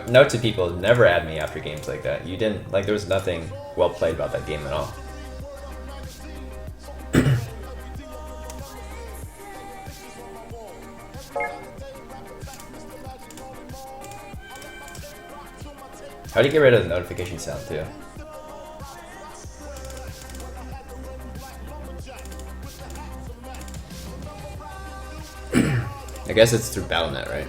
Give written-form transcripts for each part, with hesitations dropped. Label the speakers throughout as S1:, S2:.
S1: Note to people, never add me after games like that. You didn't, like, there was nothing well played about that game at all. How do you get rid of the notification sound too? I guess it's through Battle.net, right?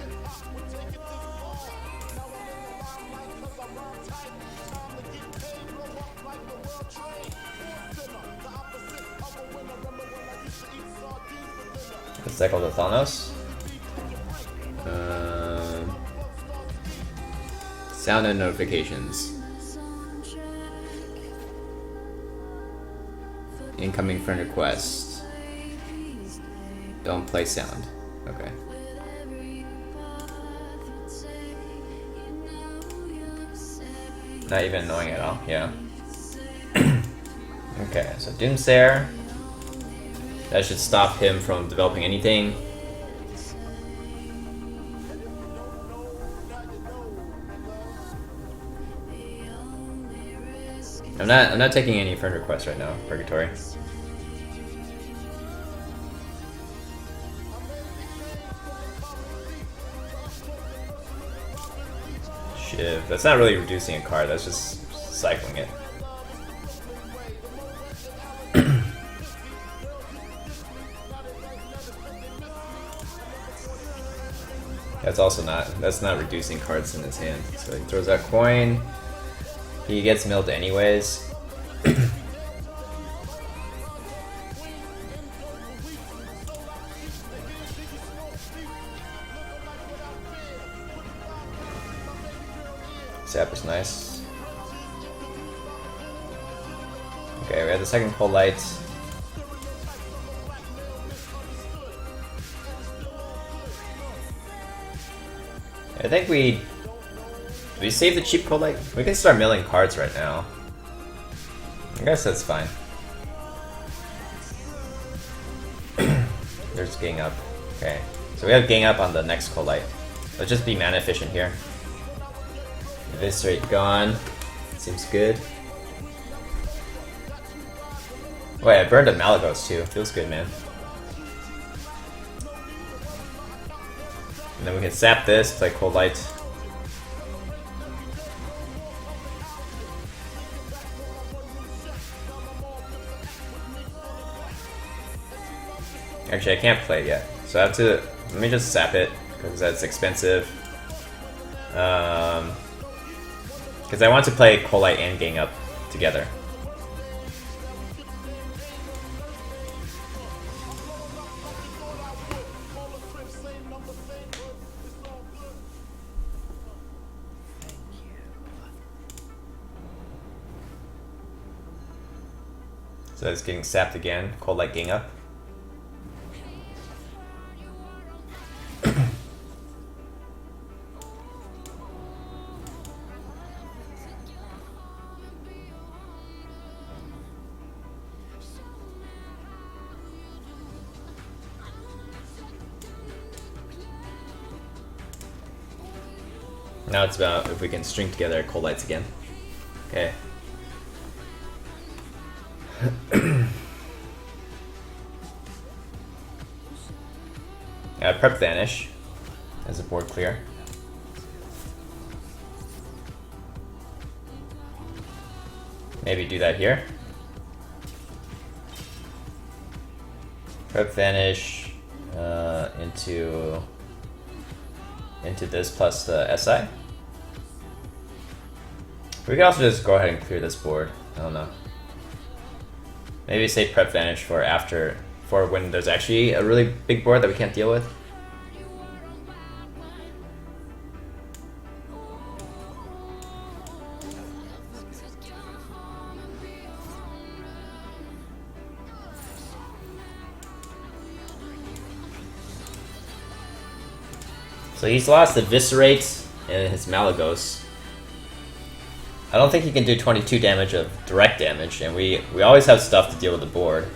S1: Let's cycle the Thanos. Sound and notifications. Incoming friend request. Don't play sound. Okay. Not even annoying at all, yeah. Okay, so Doomsayer. That should stop him from developing anything. I'm not taking any friend requests right now, Purgatory. Shiv. That's not really reducing a card, that's just cycling it. That's not reducing cards in his hand. So he throws that coin. He gets milled anyways. Sap is nice. Okay, we have the second Cold Light. I think we save the cheap Cold Light? We can start milling cards right now. I guess that's fine. There's Gang Up. Okay, so we have Gang Up on the next Cold Light. Let's just be mana efficient here. Eviscerate gone. Seems good. Wait, I burned a Malagos too. Feels good, man. And then we can sap this, play Cold Light. Actually, I can't play it yet, so I have to. Let me just sap it because that's expensive. Because I want to play Cold Light and Gang Up together. So it's getting sapped again. Cold Light Gang Up. Now it's about if we can string together Cold Lights again. Okay. Prep Vanish as a board clear. Maybe do that here. Prep Vanish into this plus the SI. We can also just go ahead and clear this board. I don't know. Maybe save Prep Vanish for after, for when there's actually a really big board that we can't deal with. So he's lost Eviscerate and his Malagos. I don't think he can do 22 damage of direct damage, and we always have stuff to deal with the board.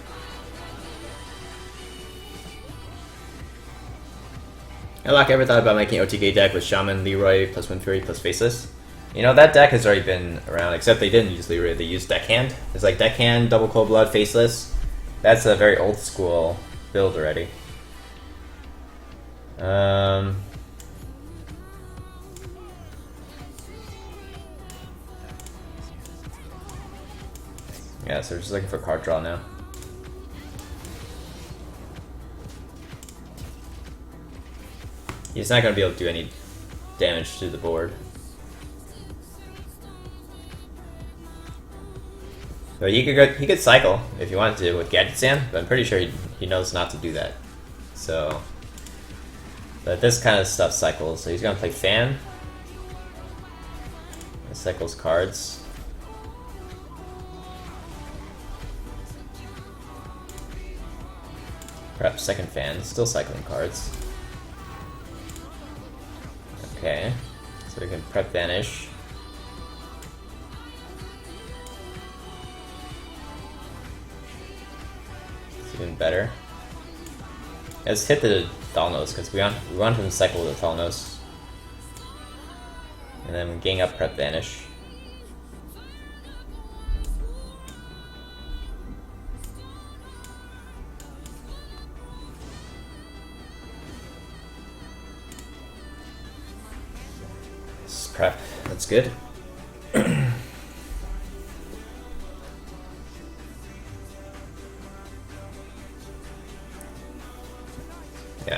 S1: Hey, Locke, ever thought about making OTK deck with Shaman, Leroy, plus Wind Fury, plus Faceless? You know, that deck has already been around, except they didn't use Leroy, they used Deckhand. It's like Deckhand, Double Cold Blood, Faceless. That's a very old school build already. Yeah, so we're just looking for card draw now. He's not going to be able to do any damage to the board. So he could cycle if he wanted to with Gadget Sand, but I'm pretty sure he knows not to do that. So, but this kind of stuff cycles. So he's going to play Fan. It cycles cards. Perhaps second Fan, still cycling cards. Okay, so we can prep Vanish. It's even better. Let's hit the Thalnos because we want him to cycle the Thalnos, and then gang up prep Vanish. Prep, that's good. Yeah,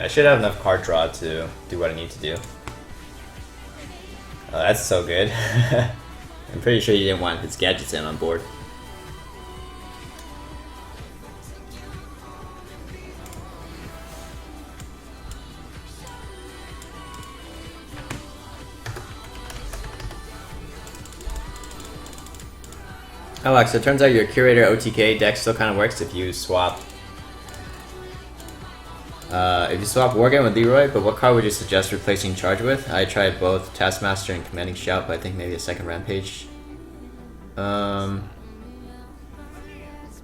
S1: I should have enough card draw to do what I need to do. Oh, that's so good. I'm pretty sure you didn't want his gadgets in on board. Alex, it turns out your Curator OTK deck still kind of works if you swap Wargame with Leroy, but what card would you suggest replacing Charge with? I tried both Taskmaster and Commanding Shout, but I think maybe a second Rampage.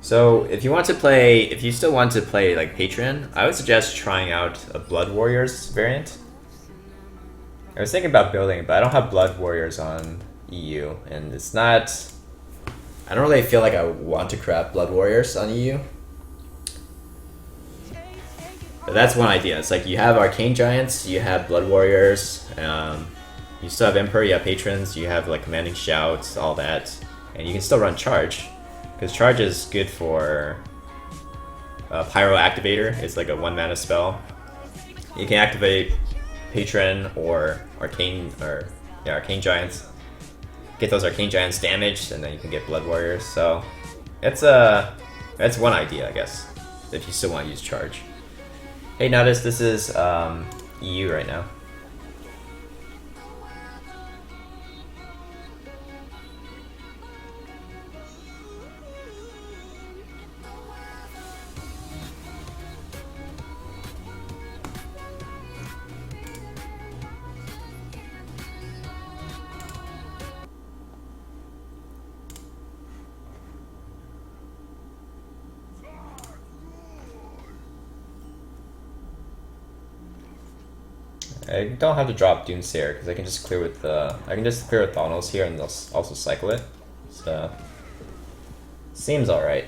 S1: So if you still want to play like Patron, I would suggest trying out a Blood Warriors variant. I was thinking about building it, but I don't have Blood Warriors on EU, and it's not... I don't really feel like I want to craft Blood Warriors on EU. But that's one idea. It's like you have Arcane Giants, you have Blood Warriors, you still have Emperor, you have Patrons, you have like Commanding Shouts, all that. And you can still run Charge. Because Charge is good for Pyro Activator. It's like a 1-mana spell. You can activate Patron or Arcane Giants. Get those Arcane Giants damaged, and then you can get Blood Warriors. So that's one idea, I guess, if you still want to use Charge. Hey, notice this is EU right now. I don't have to drop Doomsayer because I can just clear with Thalnos here and they'll also cycle it. So seems alright.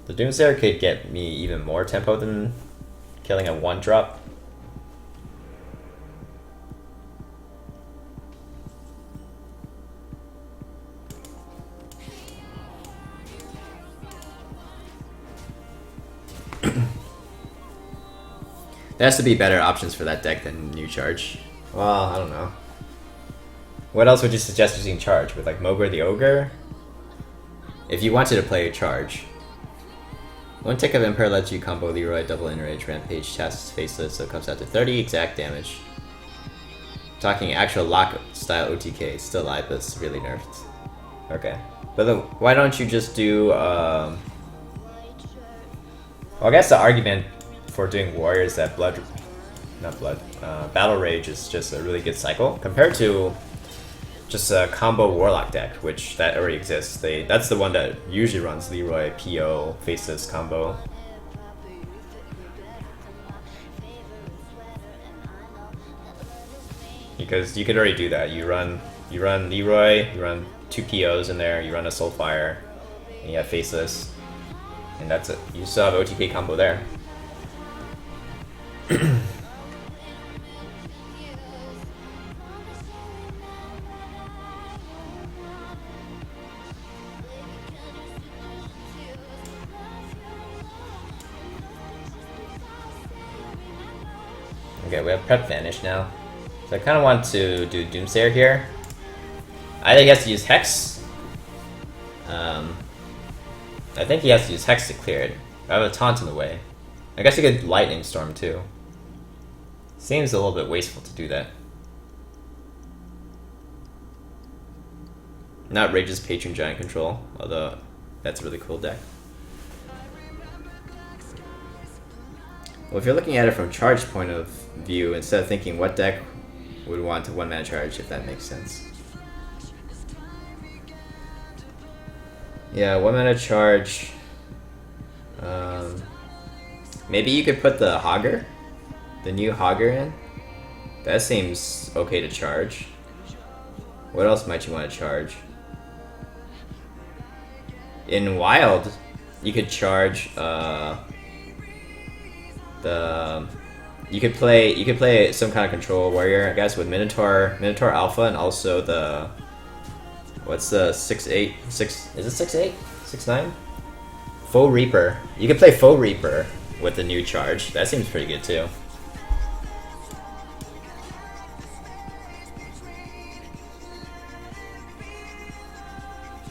S1: The Doomsayer could get me even more tempo than killing a 1-drop. There has to be better options for that deck than New Charge. Well, I don't know. What else would you suggest using Charge? With like Mogre the Ogre? If you wanted to play Charge. One tick of Emperor lets you combo Leroy, double Enrage, Rampage, Chast's Faceless, so it comes out to 30 exact damage. Talking actual lock style OTK, still alive, but it's really nerfed. Okay. But then, why don't you just do, well, I guess the argument for doing Warriors that Battle Rage is just a really good cycle compared to just a combo Warlock deck, which that already exists. That's the one that usually runs Leroy, PO, Faceless combo. because you could already do that. You run Leroy, you run 2 POs in there, you run a Soulfire, and you have Faceless, and that's it. You still have OTK combo there. Okay, we have Prep Vanish now. So I kind of want to do Doomsayer here. I think he has to use Hex. I think he has to use Hex to clear it. I have a Taunt in the way. I guess he could Lightning Storm too. Seems a little bit wasteful to do that. Not Rage's Patron Giant control, although that's a really cool deck. Well, if you're looking at it from charge point of view, instead of thinking what deck would want a 1-mana charge, if that makes sense. Yeah, 1-mana charge. Maybe you could put the Hogger, the new Hogger in. That seems okay to charge. What else might you want to charge? In Wild, you could charge you could play some kind of control warrior, I guess, with Minotaur Alpha, and also the what's the 6/8 6 is it 6/8 6/9 Faux Reaper. You could play Faux Reaper with the new charge. That seems pretty good too.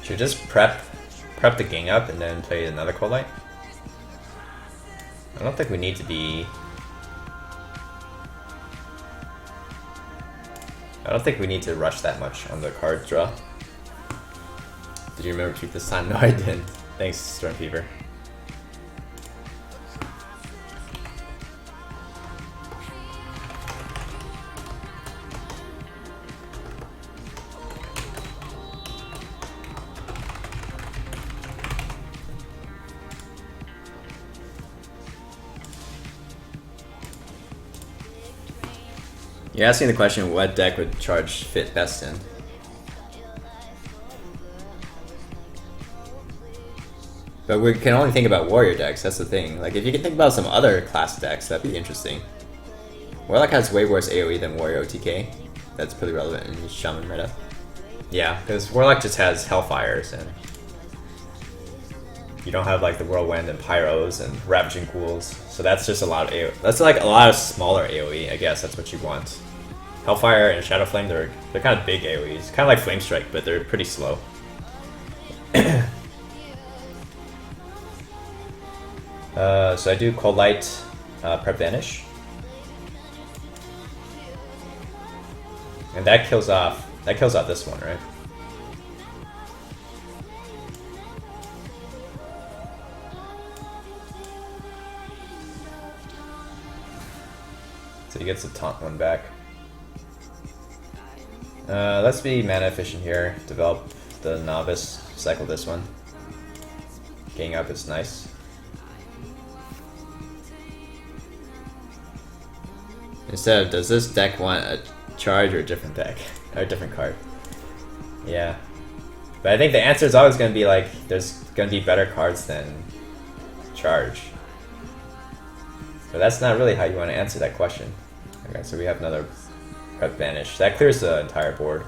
S1: Should we just prep the gang up and then play another Cold Light? I don't think we need to be... I don't think we need to rush that much on the card draw. Did you remember Truth this time? No, I didn't. Thanks, Storm Fever. You're asking the question what deck would charge fit best in. But we can only think about warrior decks, that's the thing. Like, if you can think about some other class decks, that'd be interesting. Warlock has way worse AoE than warrior OTK. That's pretty relevant in Shaman meta. Yeah, because Warlock just has Hellfires, and you don't have like the Whirlwind and Pyros and Ravaging Ghouls, so that's just a lot of AoE. That's like a lot of smaller AoE, I guess that's what you want. Hellfire and Shadow Flame, they're kind of big AoEs. Kind of like Flame Strike, but they're pretty slow. So I do Cold Light, Prep Vanish. And that kills off this one, right? So he gets the taunt one back. Let's be mana efficient here. Develop the Novice, cycle this one. Gang up is nice. Instead of, does this deck want a charge or a different deck? Or a different card? Yeah. But I think the answer is always going to be like, there's going to be better cards than charge. But that's not really how you want to answer that question. Okay, so we have another Prep Vanish. That clears the entire board.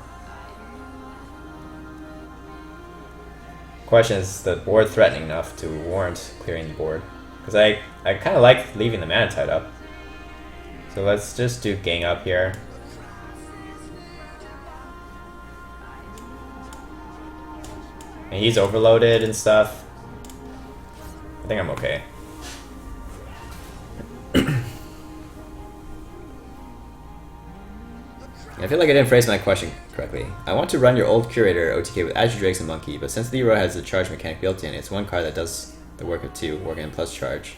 S1: Question is the board threatening enough to warrant clearing the board? Because I kind of like leaving the mana tied up. So let's just do gang up here. And he's overloaded and stuff. I think I'm okay. I feel like I didn't phrase my question correctly. I want to run your old Curator OTK with Azure Drakes and Monkey, but since Leroy has the charge mechanic built in, it's one card that does the work of two, working in plus charge.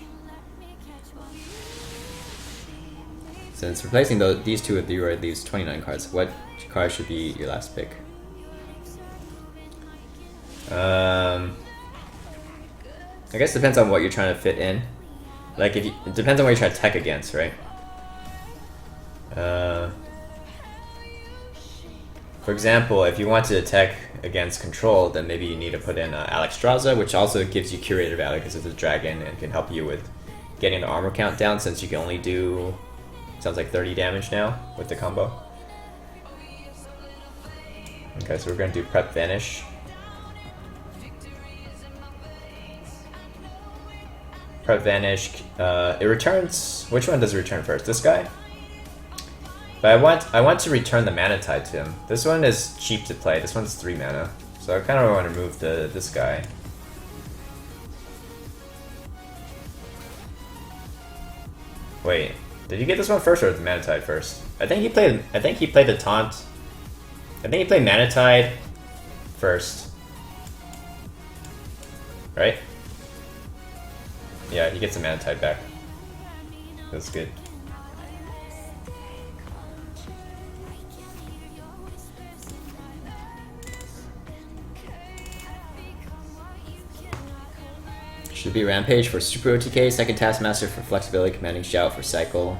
S1: Since replacing these two with Leroy leaves 29 cards, what card should be your last pick? I guess it depends on what you're trying to fit in. Like, it depends on what you're trying to tech against, right? For example, if you want to attack against control, then maybe you need to put in Alexstrasza, which also gives you curator value because it's a dragon and can help you with getting the armor count down, since you can only do, sounds like 30 damage now with the combo. Okay, so we're going to do Prep Vanish. Prep Vanish, it returns, which one does it return first? This guy? But I want to return the mana tide to him. This one is cheap to play. This one's 3 mana. So I kind of want to remove this guy. Wait, did you get this one first or the mana tide first? I think he played the taunt. I think he played mana tide first. Right? Yeah, he gets the mana tide back. That's good. Should be Rampage for Super OTK, second Taskmaster for flexibility, Commanding Shout for cycle.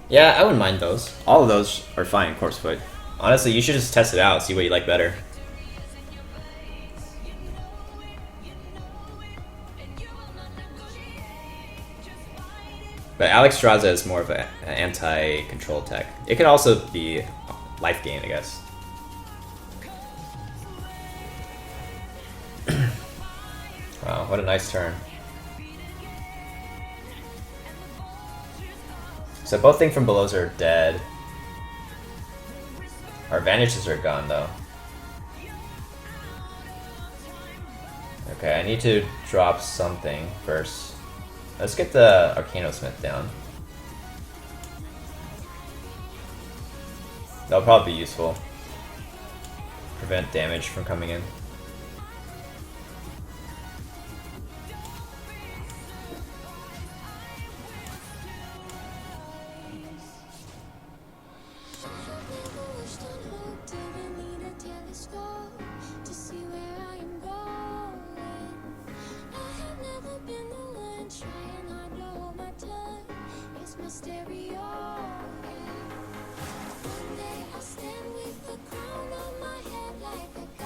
S1: Yeah, I wouldn't mind those. All of those are fine, Corpse Foot. Honestly, you should just test it out, see what you like better. But Alexstrasza is more of an anti-control tech. It could also be life gain, I guess. Wow, what a nice turn. So both things from below are dead. Our advantages are gone though. Okay, I need to drop something first. Let's get the MillSmith down. That'll probably be useful. Prevent damage from coming in.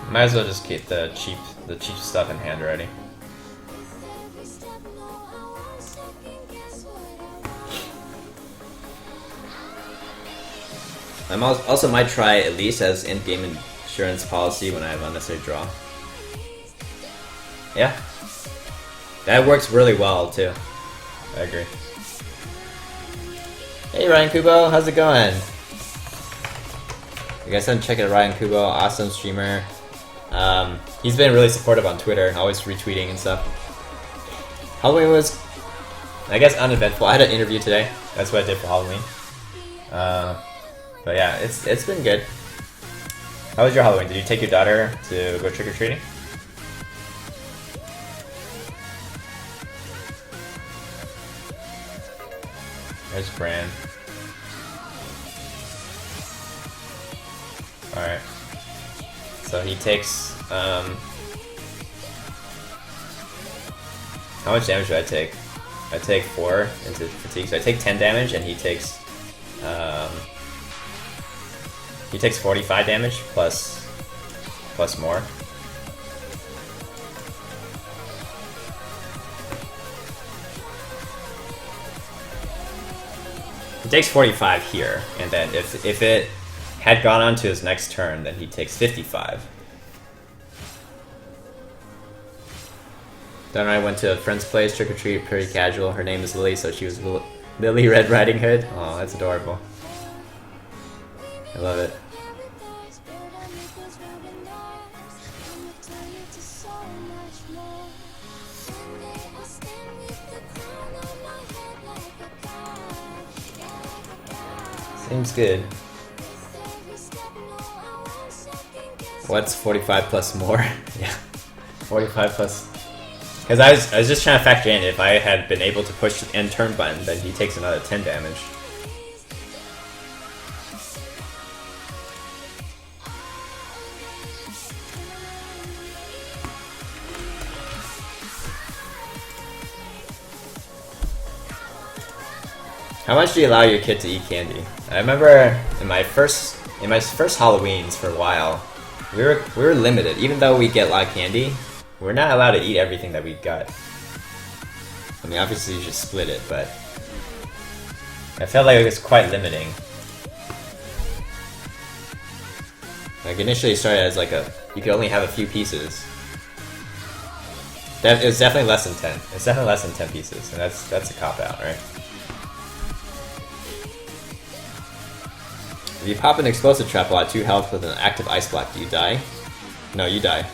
S1: Might as well just keep the cheap stuff in hand already. I also might try Elise as in-game insurance policy when I have unnecessary draw. Yeah, that works really well too. I agree. Hey Ryan Kubo, how's it going? You guys haven't checked out Ryan Kubo, awesome streamer. He's been really supportive on Twitter, always retweeting and stuff. Halloween was, I guess, uneventful. I had an interview today. That's what I did for Halloween. But yeah, it's been good. How was your Halloween? Did you take your daughter to go trick-or-treating? There's Bran. Alright. So he takes, how much damage do I take? I take 4 into fatigue, so I take 10 damage, and he takes 45 damage plus more. He takes 45 here, and then if it had gone on to his next turn, then he takes 55. Then I went to a friend's place, trick-or-treat, pretty casual. Her name is Lily, so she was Lily Red Riding Hood. Oh, that's adorable. I love it. Seems good. What's 45 plus more? Yeah, 45 plus. Because I was just trying to factor in if I had been able to push the end turn button, then he takes another 10 damage. How much do you allow your kid to eat candy? I remember in my first in my first Halloweens for a while, we were limited. Even though we get a lot of candy, we're not allowed to eat everything that we got. I mean, obviously you should split it, but I felt like it was quite limiting. Like initially it started as like you could only have a few pieces. It was definitely less than 10. It's definitely less than 10 pieces, and that's a cop out, right? If you pop an explosive trap while at 2 health with an active ice block, do you die? No, you die.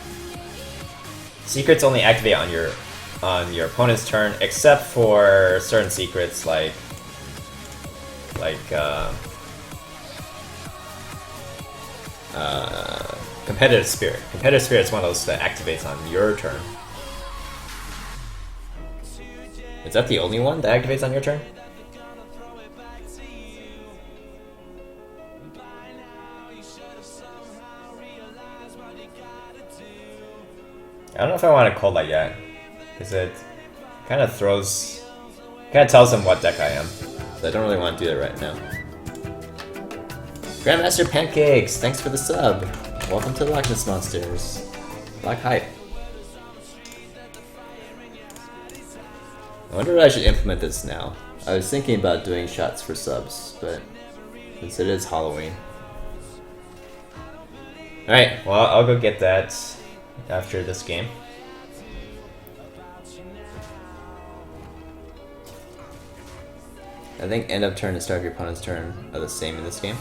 S1: Secrets only activate on your opponent's turn, except for certain secrets like Competitive Spirit. Competitive Spirit is one of those that activates on your turn. Is that the only one that activates on your turn? I don't know if I want to Cold Light yet, because it kind of tells them what deck I am. So I don't really want to do that right now. Grandmaster Pancakes, thanks for the sub. Welcome to Loch Ness Monsters. Black Hype. I wonder if I should implement this now. I was thinking about doing shots for subs, but since it is Halloween. Alright, well, I'll go get that after this game. I think end of turn and start of your opponent's turn are the same in this game.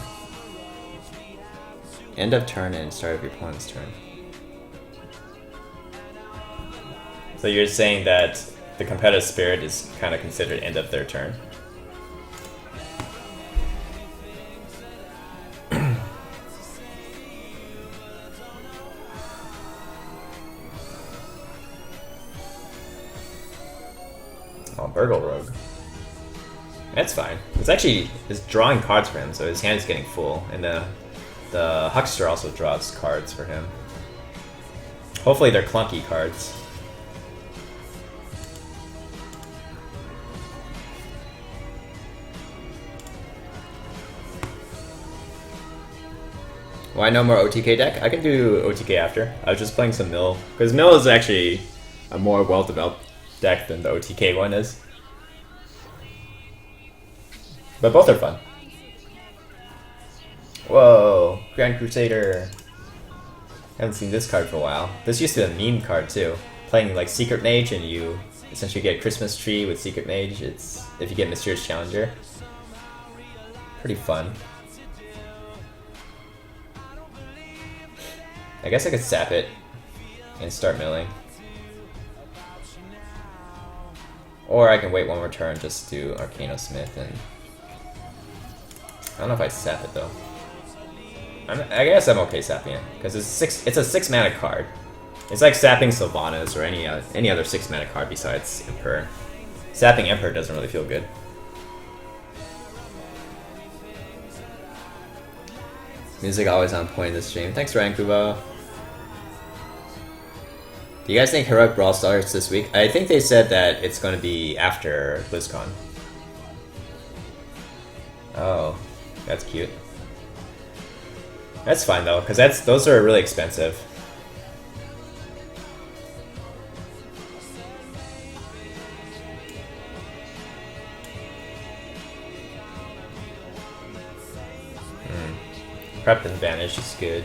S1: End of turn and start of your opponent's turn. So you're saying that the Competitive Spirit is kind of considered end of their turn? Oh, Burgle Rogue. That's fine. It's drawing cards for him, so his hand's getting full, and the Huckster also draws cards for him. Hopefully they're clunky cards. Why no more OTK deck? I can do OTK after. I was just playing some Mill, because Mill is actually a more well-developed deck than the OTK one is. But both are fun. Whoa, Grand Crusader. Haven't seen this card for a while. This used to be a meme card too. Playing like Secret Mage and you essentially get Christmas Tree with Secret Mage. It's if you get Mysterious Challenger. Pretty fun. I guess I could sap it and start milling. Or I can wait one more turn, just do Arcanosmith and... I don't know if I sap it though. I guess I'm okay sapping it, because it's a 6 mana card. It's like sapping Sylvanas or any other 6 mana card besides Emperor. Sapping Emperor doesn't really feel good. Music always on point in this stream. Thanks, Ryan Kubo. Do you guys think Heroic Brawl starts this week? I think they said that it's going to be after BlizzCon. Oh, that's cute. That's fine though, because those are really expensive. Prep and Vanish is good.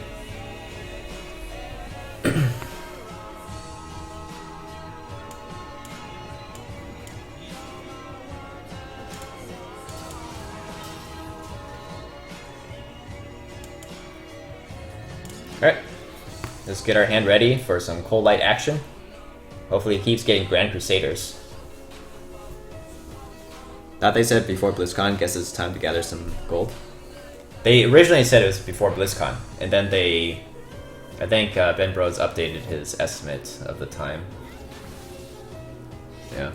S1: Alright, let's get our hand ready for some Cold Light action. Hopefully it keeps getting Grand Crusaders. Thought they said before BlizzCon, guess it's time to gather some gold. They originally said it was before BlizzCon, and then I think Ben Bros updated his estimate of the time. Yeah.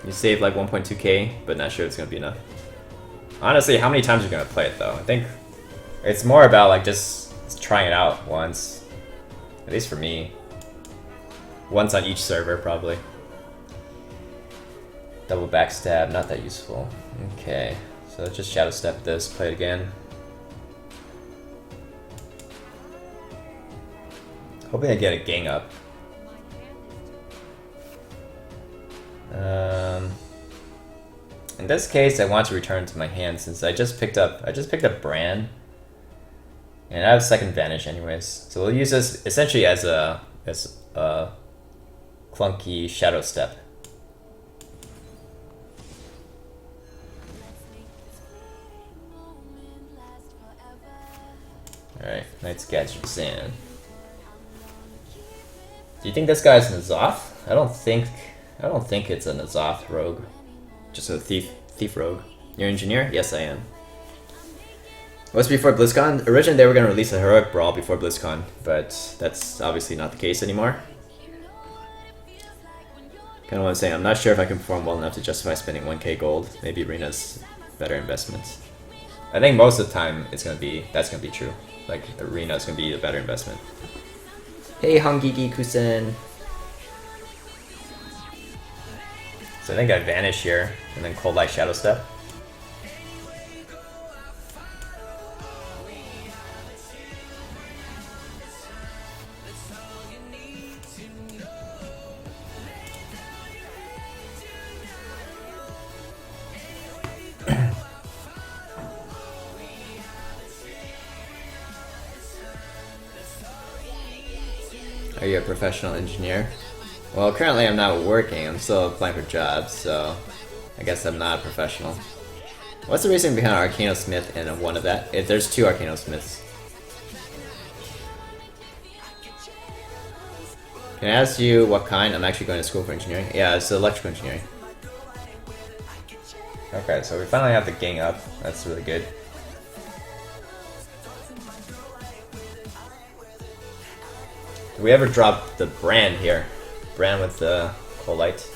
S1: You save like 1.2k, but not sure it's gonna be enough. Honestly, how many times are you gonna play it though? I think it's more about like just trying it out once. At least for me. Once on each server, probably. Double backstab, not that useful. Okay, so let's just Shadow Step this, play it again. Hoping to get a gang up. In this case, I want to return to my hand since I just picked up Bran, and I have second vanish anyways. So we'll use this essentially as a clunky shadow step. All right, Knight's Gadgets in. Do you think this guy's an Azoth? I don't think it's an Azoth rogue. Just a thief rogue. You're an engineer? Yes, I am. What's before BlizzCon? Originally, they were going to release a heroic brawl before BlizzCon, but that's obviously not the case anymore. Kind of what I'm saying. I'm not sure if I can perform well enough to justify spending 1k gold. Maybe Arena's better investment. I think most of the time that's gonna be true. Like Arena's gonna be a better investment. Hey, Hangigi Kusen. So I think I vanish here, and then Cold Light Shadow Step. Are you a professional engineer? Well, currently I'm not working. I'm still applying for jobs, so I guess I'm not a professional. What's the reason behind Arcanosmith and one of that? If there's two Arcanosmiths. Can I ask you what kind? I'm actually going to school for engineering. Yeah, it's electrical engineering. Okay, so we finally have the gang up. That's really good. Do we ever drop the Bran here? Bran with the Cold Light?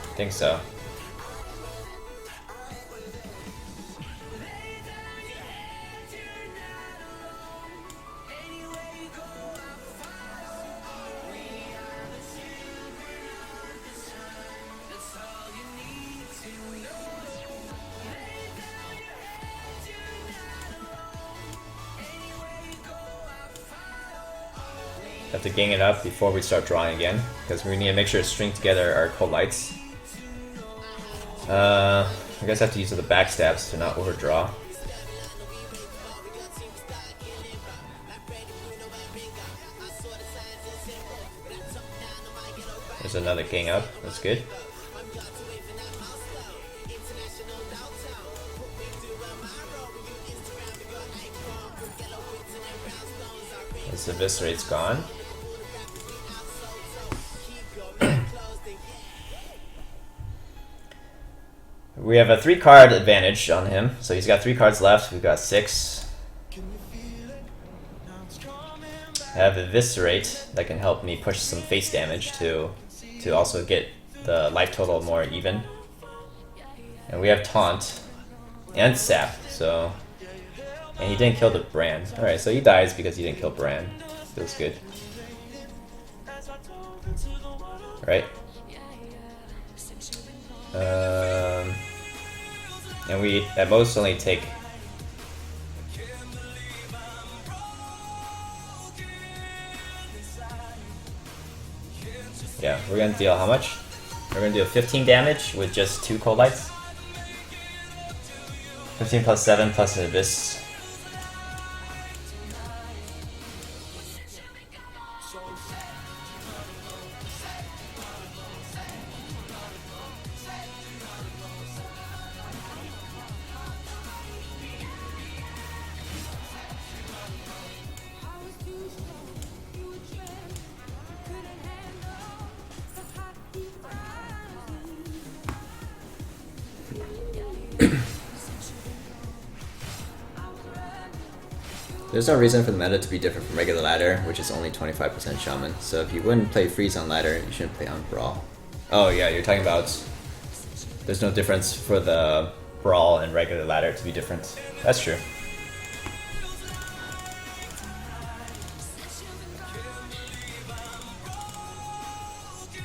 S1: I think so. Have to gang it up before we start drawing again, because we need to make sure to string together our Cold Lights. I guess I have to use the backstabs to not overdraw. There's another gang up, that's good. This Eviscerate's gone. We have a 3-card advantage on him, so he's got 3 cards left. We've got 6. I have Eviscerate that can help me push some face damage to also get the life total more even. And we have Taunt and Sap, so. And he didn't kill the Bran. Alright, so he dies because he didn't kill Bran. Feels good. Right. And we at most only take... Yeah, we're gonna deal how much? We're gonna do 15 damage with just 2 Cold Lights. 15 plus 7 plus an Abyss. There's no reason for the meta to be different from regular ladder, which is only 25% shaman. So if you wouldn't play freeze on ladder, you shouldn't play on brawl. Oh yeah, you're talking about there's no difference for the brawl and regular ladder to be different. That's true.